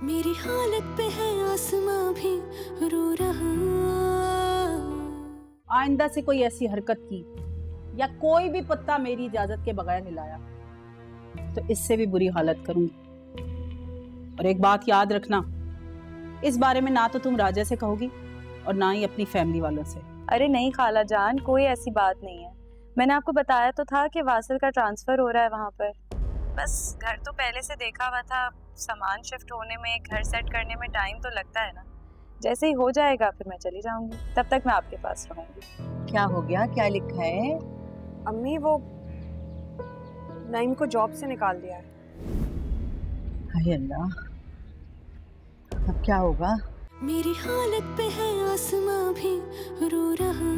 मेरी हालत पे है आसमां भी रो रहा। आइंदा से कोई ऐसी हरकत की या कोई भी पत्ता मेरी इजाजत के बगैर हिलाया तो इससे भी बुरी हालत करूंगी। और एक बात याद रखना, इस बारे में ना तो तुम राजा से कहोगी और ना ही अपनी फैमिली वालों से। अरे नहीं खाला जान, कोई ऐसी बात नहीं है। मैंने आपको बताया तो था कि वासिल का ट्रांसफर हो रहा है वहाँ पर। बस घर तो पहले से देखा हुआ था, सामान शिफ्ट होने में, घर सेट करने में टाइम तो लगता है ना। जैसे ही हो जाएगा फिर मैं चली जाऊंगी, तब तक मैं आपके पास रहूंगी। क्या हो गया, क्या लिखा है? अम्मी वो नईम को जॉब से निकाल दिया है। हाय अल्लाह, अब क्या होगा? मेरी हालत पे है आसमां भी रो रहा।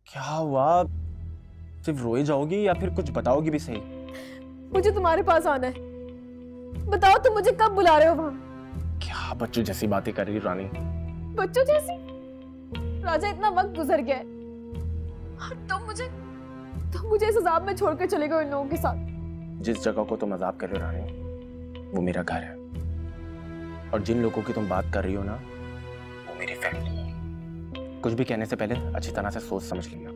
क्या हुआ? सिर्फ रोए जाओगी या फिर कुछ बताओगी भी सही? मुझे तुम्हारे पास आना है। बताओ तुम मुझे कब बुला रहे हो वहाँ? क्या बच्चों जैसी बातें कर रही रानी? बच्चों जैसी? राजा, इतना वक्त गुजर गया है और तुम मुझे इस अजाब में छोड़कर चले गए उन लोगों के साथ। जिस जगह को तुम मजाक कर रहे हो रानी, वो मेरा घर है। और जिन लोगों की तुम बात कर रही हो ना, वो मेरी फैमिली है। कुछ भी कहने से पहले अच्छी तरह से सोच समझ लिया।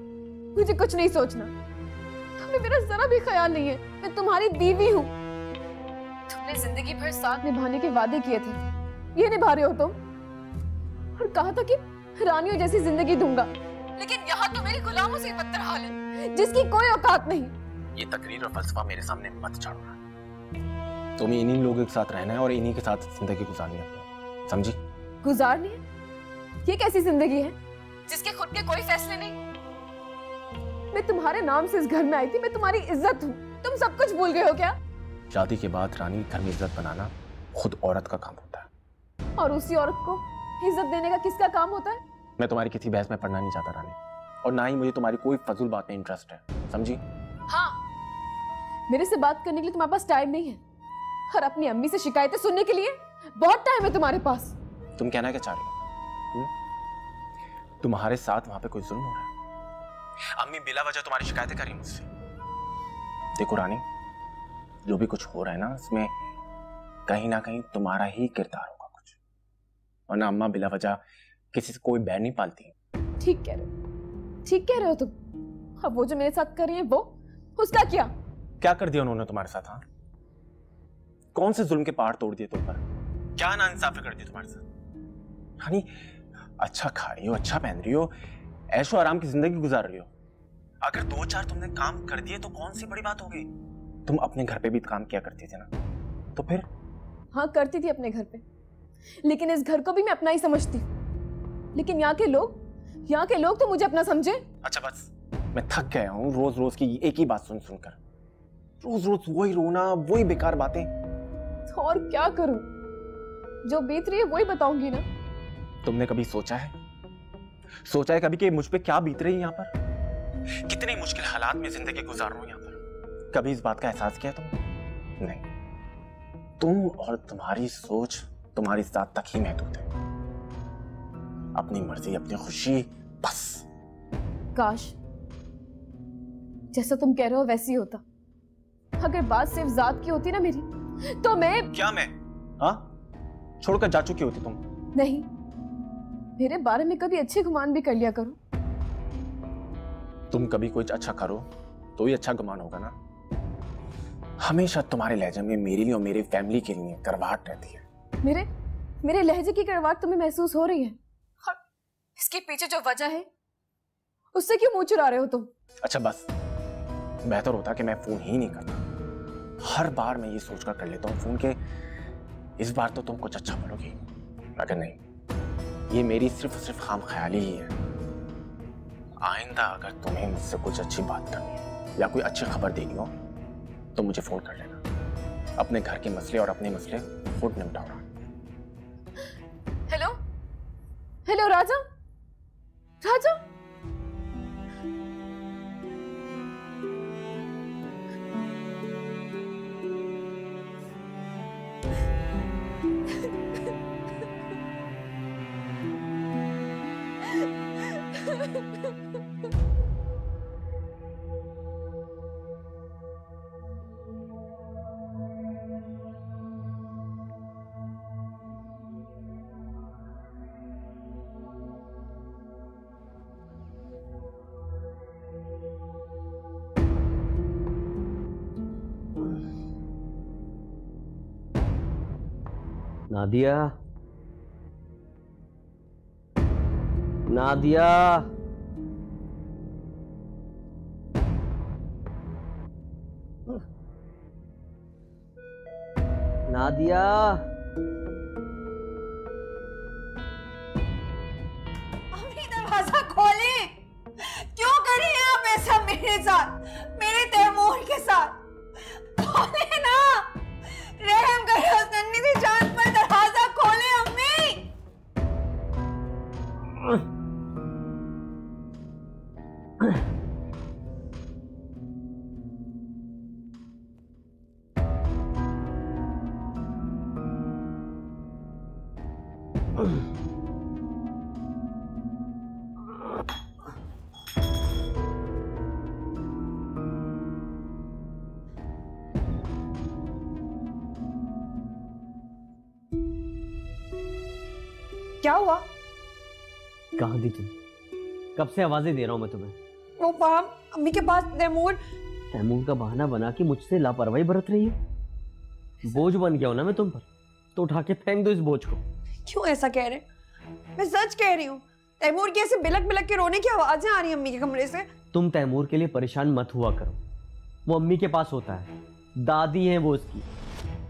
मुझे कुछ नहीं सोचना। तुम्हें मेरा जरा भी ख्याल नहीं है। मैं तुम्हारी बीवी हूँ। तुमने जिंदगी भर साथ निभाने के वादे किए थे, ये निभा रहे हो तुम। और कहा था कि रानियों जैसी जिंदगी दूंगा, लेकिन यहाँ तो मेरी गुलामों से बदतर हाल है, जिसकी कोई औकात नहीं। ये तकरीर और फलसफा मेरे सामने मत छाड़ो। तुम्हें इन्हीं लोगों के साथ रहना है और इन्हीं के साथ जिंदगी गुजारनी है, समझी? गुजारनी है? ये कैसी जिंदगी है जिसके खुद के कोई फैसले नहीं? मैं तुम्हारे नाम से इस घर में आई थी, मैं तुम्हारी इज्जत हूँ। तुम सब कुछ भूल गए हो क्या? शादी के बाद रानी घर में इज्जत बनाना खुद औरत का काम होता है। और उसी औरत को इज्जत देने का किसका काम होता है? मैं तुम्हारी किसी बहस में पढ़ना नहीं चाहता रानी, और ना ही मुझे तुम्हारी कोई फजूल बात में इंटरेस्ट है, समझी? हाँ, मेरे से बात करने के लिए तुम्हारे पास टाइम नहीं है, और अपनी अम्मी से शिकायतें सुनने के लिए बहुत टाइम है तुम्हारे पास। तुम कहना क्या चाह रही हो? तुम्हारे साथ वहां पे कोई जुल्म हो रहा है? अम्मी बिला वजह तुम्हारी शिकायतें कर रही मुझसे। देखो रानी, जो भी कुछ हो रहा है ना, इसमें कहीं ना कहीं तुम्हारा ही किरदार होगा कुछ। और ना अम्मा बिला वजह किसी से कोई बैर नहीं पालती। ठीक कह रहे हो तुम। अब वो जो मेरे साथ कर रही है, वो उसका क्या कर दिया उन्होंने तुम्हारे साथ? हाँ, कौन से जुल्म के पहाड़ तोड़ दिए तुम पर? क्या नाइंसाफी कर दी तुम्हारे साथ? रानी, अच्छा खा रही हो, अच्छा पहन रही हो, ऐशो आराम की जिंदगी गुजार रही हो। अगर 2-4 तुमने काम कर दिए तो कौन सी बड़ी बात होगी? तुम अपने घर पे भी काम किया करती थी ना, तो फिर? हाँ, करती थी अपने घर पे, लेकिन इस घर को भी मैं अपना ही समझती। लेकिन यहाँ के लोग तो मुझे अपना समझे। अच्छा बस, मैं थक गया हूँ रोज रोज की एक ही बात सुनकर। रोज रोज वही रोना, वही बेकार बातें। तो और क्या करूं? जो बीत रही है वही बताऊंगी ना। तुमने कभी सोचा है कभी कि मुझ पे क्या बीत रही है यहाँ पर? कितनी मुश्किल हालात में जिंदगी गुजार रहा हूं यहाँ पर? कभी इस बात का एहसास किया तुमने? नहीं। तुम और तुम्हारी सोच तुम्हारी जात तक ही महदूद है। अपनी मर्जी, अपनी खुशी, बस। काश जैसा तुम कह रहे हो वैसी होता। अगर बात सिर्फ जात की होती ना मेरी, तो मैं हाँ, छोड़कर जा चुकी होती तुम। नहीं, मेरे बारे में कभी अच्छे गुमान भी कर लिया करो। तुम कभी कुछ अच्छा करो तो ही अच्छा गुमान होगा ना। हमेशा तुम्हारे लहजे में मेरे लिए और मेरी फैमिली के लिए कड़वाहट रहती है। मेरे लहजे की कड़वाहट तुम्हें महसूस हो रही है? और इसके पीछे जो वजह है उससे क्यों मुंह चुरा रहे हो तुम? अच्छा बस, बेहतर होता कि मैं फोन ही नहीं करता। हर बार मैं ये सोचकर कर लेता हूँ फोन के इस बार तो तुम कुछ अच्छा बोलोगी, मगर नहीं, ये मेरी सिर्फ खाम ख्याली ही है। आइंदा अगर तुम्हें मुझसे कुछ अच्छी बात करनी है या कोई अच्छी खबर देनी हो तो मुझे फोन कर लेना। अपने घर के मसले और अपने मसले खुद निपटाओ। हेलो राजा। नादिया, नादिया, नादिया, अम्मी दरवाजा खोले। क्यों कर रही हैं आप ऐसा मेरे साथ, मेरे तैमूर के साथ? खोले ना, रहम करे उस नन्ही सी जान पर, दरवाजा खोले अम्मी। क्या हुआ? कहाँ थी तुम? कब से आवाजें दे रहा हूँ मैं तुम्हें। वो वहां अम्मी के पास तैमूर। तैमूर का बहाना बना के मुझसे लापरवाही बरत रही है। बोझ बन गया हूं ना मैं तुम पर, तो उठा के फेंक दो इस बोझ को। क्यों ऐसा कह रहे? मैं सच कह रही हूँ। तैमूर की ऐसे बिलक बिलक के रोने की आवाजें आ रही हैं अम्मी के कमरे से। तुम तैमूर के लिए परेशान मत हुआ करो, वो अम्मी के पास होता है, दादी है वो उसकी,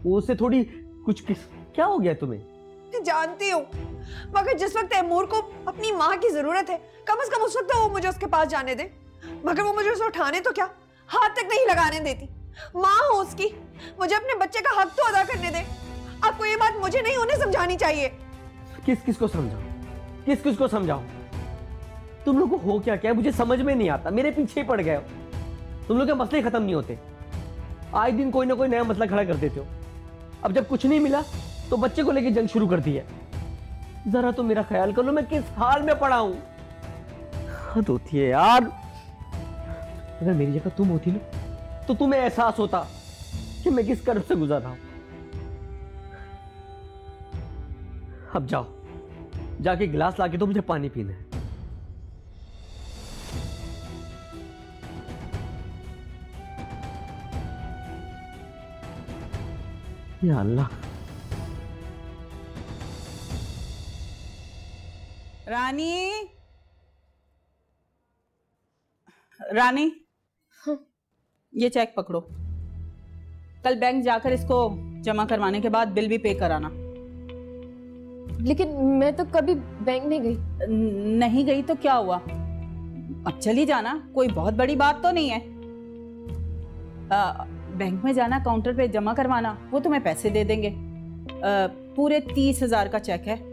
वो उससे थोड़ी कुछ क्या हो गया तुम्हें? मैं जानती हूँ, मगर जिस वक्त तैमूर को अपनी माँ की जरूरत है, कम से कम उस वक्त तो वो मुझे उसके पास जाने दे। मगर वो मुझे उसे उठाने तो क्या, हाथ तक नहीं लगाने देती। माँ हो उसकी, मुझे अपने बच्चे का हक तो अदा करने दे। आपको ये बात मुझे नहीं, उन्हें समझानी चाहिए। किस किस को समझाओ, किस किस को समझाओ? तुम लोग को हो क्या क्या मुझे समझ में नहीं आता। मेरे पीछे ही पड़ गए हो। तुम लोग के मसले खत्म नहीं होते, आए दिन कोई ना कोई नया मसला खड़ा कर देते हो। अब जब कुछ नहीं मिला तो बच्चे को लेके जंग शुरू कर दी है। जरा तो मेरा ख्याल कर लो, मैं किस हाल में पड़ा हूं। हद होती है यार। अगर मेरी जगह तुम होती ना तो तुम्हें एहसास होता कि मैं किस कर्ब से गुजर रहा हूं। अब जाओ, जाके गिलास लाके दो, मुझे पानी पीना है। या अल्लाह। रानी, रानी, ये चेक पकड़ो। कल बैंक जाकर इसको जमा करवाने के बाद बिल भी पे कराना। लेकिन मैं तो कभी बैंक नहीं गई। नहीं गई तो क्या हुआ, अब चली जाना, कोई बहुत बड़ी बात तो नहीं है। बैंक में जाना, काउंटर पे जमा करवाना, वो तुम्हें पैसे दे देंगे। पूरे 30,000 का चेक है।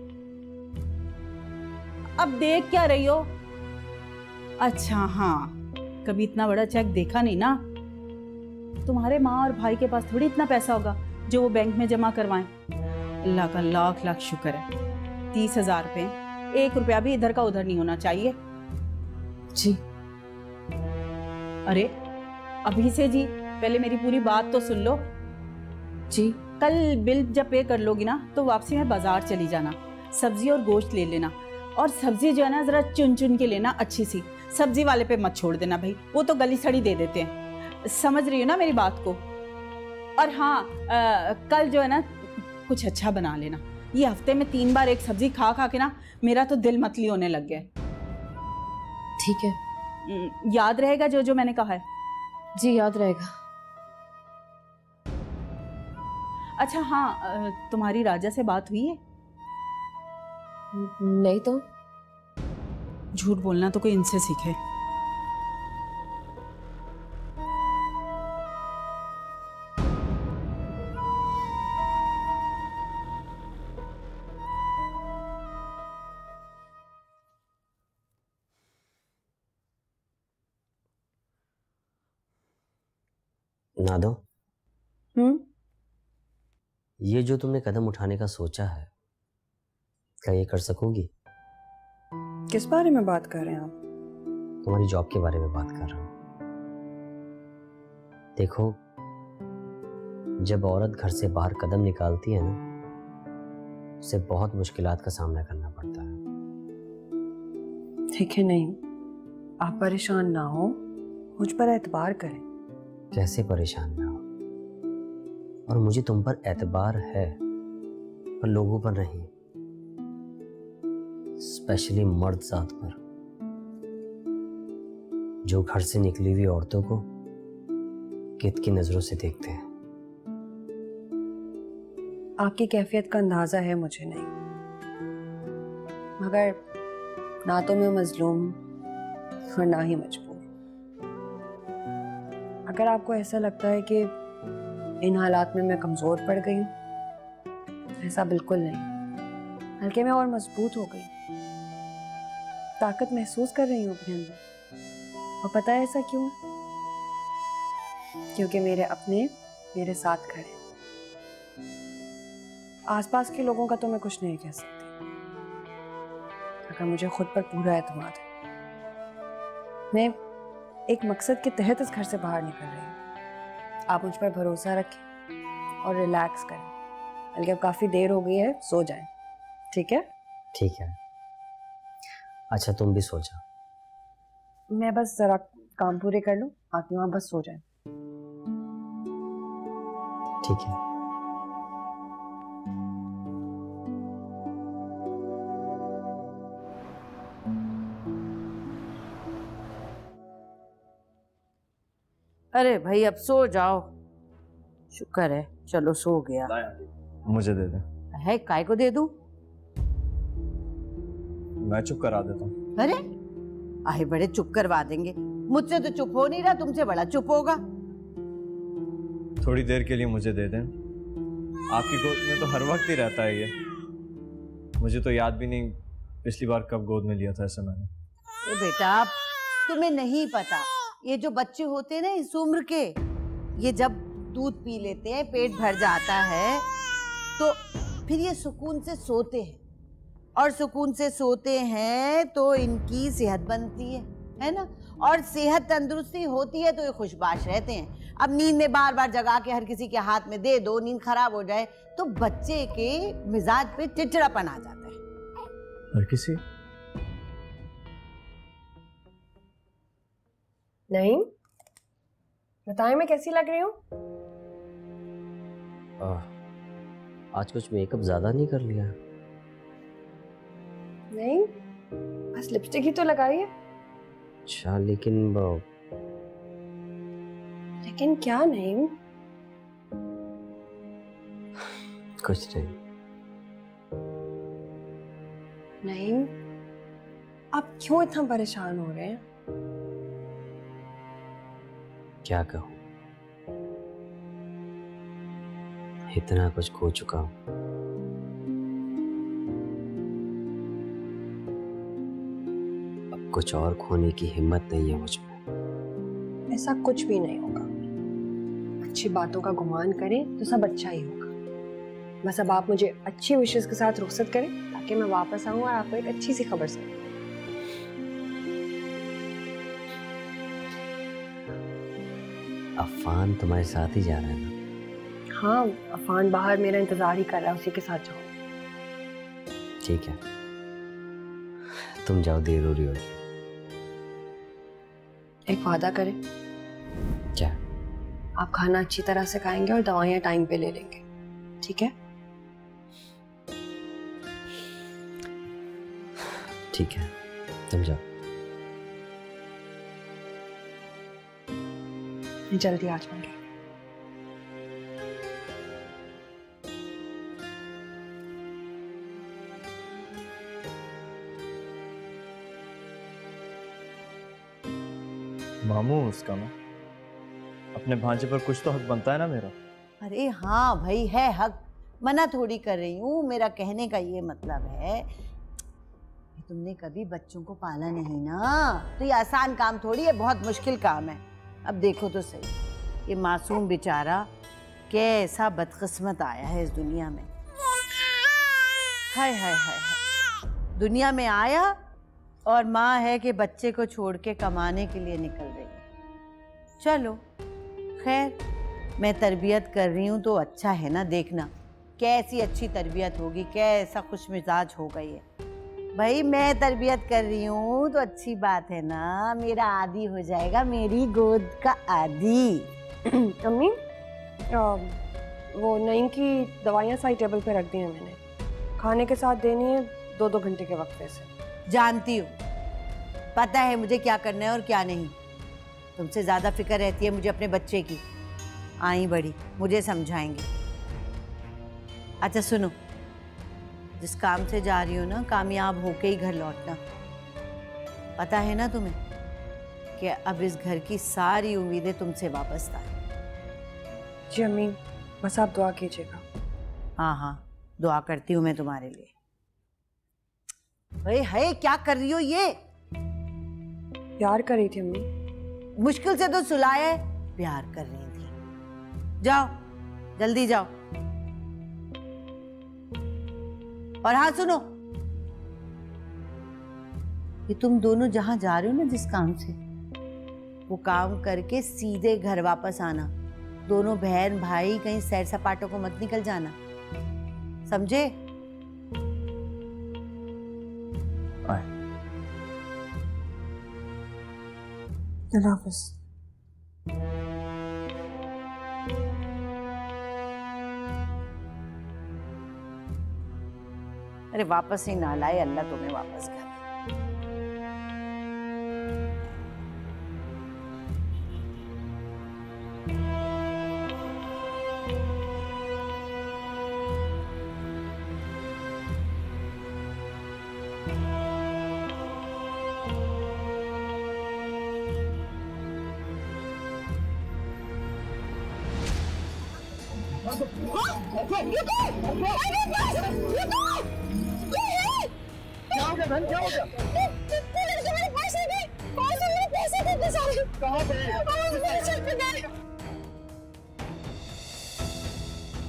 अब देख क्या रही हो? अच्छा हाँ, कभी इतना बड़ा चेक देखा नहीं ना। तुम्हारे माँ और भाई के पास थोड़ी इतना पैसा होगा जो वो बैंक में जमा करवाएं। अल्लाह का लाख लाख शुक्र है, 30,000 रुपए, 1 रुपया भी इधर का उधर नहीं होना चाहिए। जी। अरे अभी से जी, पहले मेरी पूरी बात तो सुन लो। जी। कल बिल जब पे कर लोगी ना तो वापसी में बाजार चली जाना, सब्जी और गोश्त ले लेना। और सब्जी जो है ना जरा चुन चुन के लेना, अच्छी सी। सब्जी वाले पे मत छोड़ देना भाई, वो तो गली सड़ी दे देते हैं। समझ रही हो ना मेरी बात को? और हाँ, कल जो है ना कुछ अच्छा बना लेना। ये हफ्ते में 3 बार एक सब्जी खा खा के ना मेरा तो दिल मतली होने लग गया। ठीक है। याद रहेगा जो जो मैंने कहा है? जी याद रहेगा। अच्छा हाँ, तुम्हारी राजा से बात हुई है? नहीं तो। झूठ बोलना तो कोई इनसे सीखे। नादो, ये जो तुमने कदम उठाने का सोचा है, क्या ये कर सकोगी? किस बारे में बात कर रहे हैं आप? तुम्हारी जॉब के बारे में बात कर रहा हूं। देखो, जब औरत घर से बाहर कदम निकालती है ना, उसे बहुत मुश्किलात का सामना करना पड़ता है। ठीक है, नहीं, आप परेशान ना हो, मुझ पर एतबार करें। कैसे परेशान ना हो? और मुझे तुम पर एतबार है। पर लोगों पर नहीं, स्पेशली मर्द जात पर, जो घर से निकली हुई औरतों को कित की नजरों से देखते हैं। आपकी कैफियत का अंदाजा है मुझे नहीं, मगर ना तो मैं मजलूम और ना ही मजबूर। अगर आपको ऐसा लगता है कि इन हालात में मैं कमजोर पड़ गई हूँ, ऐसा बिल्कुल नहीं, बल्कि मैं और मजबूत हो गई, ताकत महसूस कर रही हूँ अपने अंदर। और पता है ऐसा क्यों है? क्योंकि मेरे अपने मेरे साथ खड़े। आसपास के लोगों का तो मैं कुछ नहीं कह सकती, अगर मुझे खुद पर पूरा एतमाद है। मैं एक मकसद के तहत इस घर से बाहर निकल रही हूँ। आप मुझ पर भरोसा रखें और रिलैक्स करें, बल्कि अब काफी देर हो गई है, सो जाएं, ठीक है? ठीक है। अच्छा तुम भी सो जाओ। मैं बस जरा काम पूरे कर लूं, आप वहाँ बस सो जाएं। ठीक है। अरे भाई अब सो जाओ। शुक्र है, चलो सो गया। मुझे दे दे। है काय को दे दूं? मैं चुप करा देता हूँ। अरे आए बड़े चुप करवा देंगे। मुझसे तो चुप हो नहीं रहा, तुमसे बड़ा चुप होगा। थोड़ी देर के लिए मुझे दे दें। आपकी गोद में तो हर वक्त ही रहता है ये। मुझे तो याद भी नहीं पिछली बार कब गोद में लिया था ऐसे मैंने। बेटा तुम्हें नहीं पता, ये जो बच्चे होते हैं ना इस उम्र के, ये जब दूध पी लेते हैं, पेट भर जाता है, तो फिर ये सुकून से सोते हैं, और सुकून से सोते हैं तो इनकी सेहत बनती है ना? और सेहत तंदुरुस्ती होती है तो ये खुशबाश रहते हैं। अब नींद में बार बार जगा के हर किसी के हाथ में दे दो, नींद खराब हो जाए तो बच्चे के मिजाज पे चिड़चिड़ापन आ जाता है। हर किसी? नहीं, बताएं मैं कैसी लग रही हूँ? आज कुछ मेकअप ज्यादा नहीं कर लिया? नहीं, बस लिपस्टिक ही तो लगाई है। अच्छा, लेकिन क्या? नहीं कुछ नहीं। नहीं, आप क्यों इतना परेशान हो रहे हैं? क्या कहूं, इतना कुछ खो चुका हूं। अब कुछ और खोने की हिम्मत नहीं है मुझ में। ऐसा कुछ भी नहीं होगा। अच्छी बातों का गुमान करें तो सब अच्छा ही होगा। बस अब आप मुझे अच्छी विशेष के साथ रुखसत करें ताकि मैं वापस आऊं और आपको एक अच्छी सी खबर सुनाऊं। अफान तुम्हारे साथ ही जा रहा है ना? हाँ, अफान बाहर मेरा इंतजार ही कर रहा है, उसी के साथ जाओ। ठीक है, तुम जाओ, देर हो रही होगी। एक वादा करें। क्या? आप खाना अच्छी तरह से खाएंगे और दवाइयाँ टाइम पे ले लेंगे, ठीक है? ठीक है, तुम जाओ। जल्दी आ जाऊंगी। मामू, उसका ना अपने भांजे पर कुछ तो हक बनता है ना मेरा। अरे हाँ भाई, है हक, मना थोड़ी कर रही हूँ। मेरा कहने का ये मतलब है, तुमने कभी बच्चों को पाला नहीं ना, तो ये आसान काम थोड़ी है, बहुत मुश्किल काम है। अब देखो तो सही, ये मासूम बेचारा कैसा बदकिस्मत आया है इस दुनिया में। हाय हाय हाय हाय, दुनिया में आया और माँ है कि बच्चे को छोड़ के कमाने के लिए निकल रही है। चलो खैर, मैं तरबियत कर रही हूँ तो अच्छा है ना। देखना कैसी अच्छी तरबियत होगी, कैसा खुश मिजाज होगा ये। भाई मैं तरबियत कर रही हूँ तो अच्छी बात है ना, मेरा आदी हो जाएगा, मेरी गोद का आदी। अम्मी, वो नईम की दवाइयाँ साइड टेबल पे रख दी हैं मैंने, खाने के साथ देनी है 2-2 घंटे के वक्फे से। जानती हूँ, पता है मुझे क्या करना है और क्या नहीं। तुमसे ज्यादा फिक्र रहती है मुझे अपने बच्चे की। आई बड़ी, मुझे समझाएंगे। अच्छा सुनो, जिस काम से जा रही हो ना, कामयाब होके ही घर लौटना। पता है ना तुम्हें कि अब इस घर की सारी उम्मीदें तुमसे वापस आ। जी अम्मी, बस आप दुआ कीजिएगा। हाँ हाँ, दुआ करती हूँ मैं तुम्हारे लिए। भाई है क्या कर रही हो ये? प्यार कर रही थी अम्मी। मुश्किल से तो सुलाया है, प्यार कर रही थी। जाओ जल्दी जाओ। और हाँ सुनो, ये तुम दोनों जहां जा रहे हो ना जिस काम से, वो काम करके सीधे घर वापस आना। दोनों बहन भाई कहीं सैर सपाटों को मत निकल जाना, समझे? अल्लाह हाफ़िज़। अरे वापस ही ना लाए अल्लाह तुम्हें वापस कर।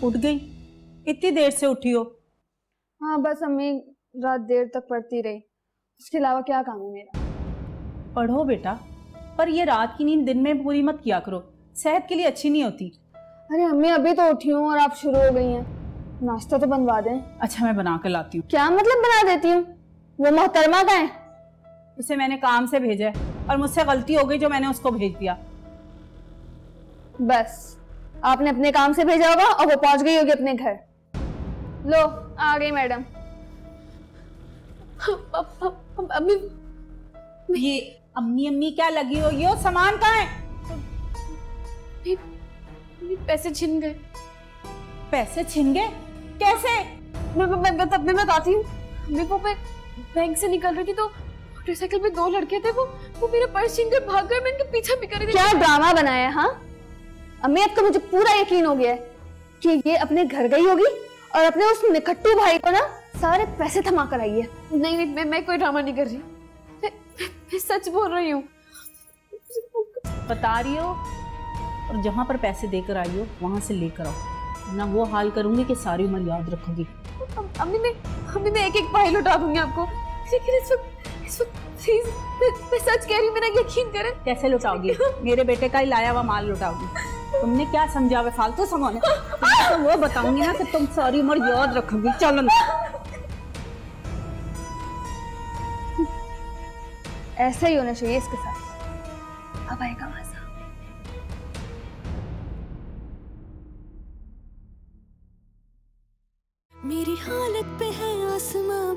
उठ गई? इतनी देर से उठी हो? हाँ बस अम्मी, रात देर तक पढ़ती रही, उसके अलावा क्या काम है मेरा। पढ़ो बेटा, पर ये रात की नींद दिन में पूरी मत किया करो, सेहत के लिए अच्छी नहीं होती। अरे अम्मी अभी तो उठी हूँ और आप शुरू हो गई हैं। नाश्ता तो बनवा दें। अच्छा मैं बना के लाती हूँ। क्या मतलब बना देती हूँ? वो मोहतरमा का है? उसे मैंने काम से भेजा है और मुझसे गलती हो गई जो मैंने उसको भेज दिया। बस आपने अपने काम से भेजा होगा और वो पहुंच गई होगी अपने घर। लो आ गई मैडम। अम्मी, ये अम्मी अम्मी क्या लगी हो? ये सामान कहाँ है? पैसे छिन गए। पैसे छिन गए? कैसे? मैं बताती हूँ। वो बैंक से निकल रही थी तो मोटरसाइकिल पे 2 लड़के थे, वो मेरा पर्स छीन कर भाग गए। मैं इनके पीछे भी कर रही थी। क्या ड्रामा बनाया? हाँ अम्मी, अब तो मुझे पूरा यकीन हो गया है कि ये अपने घर गई होगी और अपने उस निकट्टू भाई को ना सारे पैसे थमा कर आई है। नहीं मैं कोई ड्रामा नहीं कर रही, मैं सच बोल रही हूँ। बता रही हो, और जहाँ पर पैसे देकर आई हो वहां से लेकर आओ, ना वो हाल करूंगी कि सारी उम्र याद रखोगी। अम्मी मैं एक भाई लौटा दूंगी आपको, लेकिन इस वक्त प्लीज मैं सच कह रही हूँ, मेरा यकीन करें। कैसे लौटाओगी? मेरे बेटे का ही लाया हुआ माल लौटाओगी? तुमने क्या समझा हुआ फालतू सामान? तो वो बताऊंगी ना कि तुम सारी उम्र याद रखोगी। चलो ना। ऐसा ही होना चाहिए इसके साथ। अब आएगा मजा। मेरी हालत पे है आसमां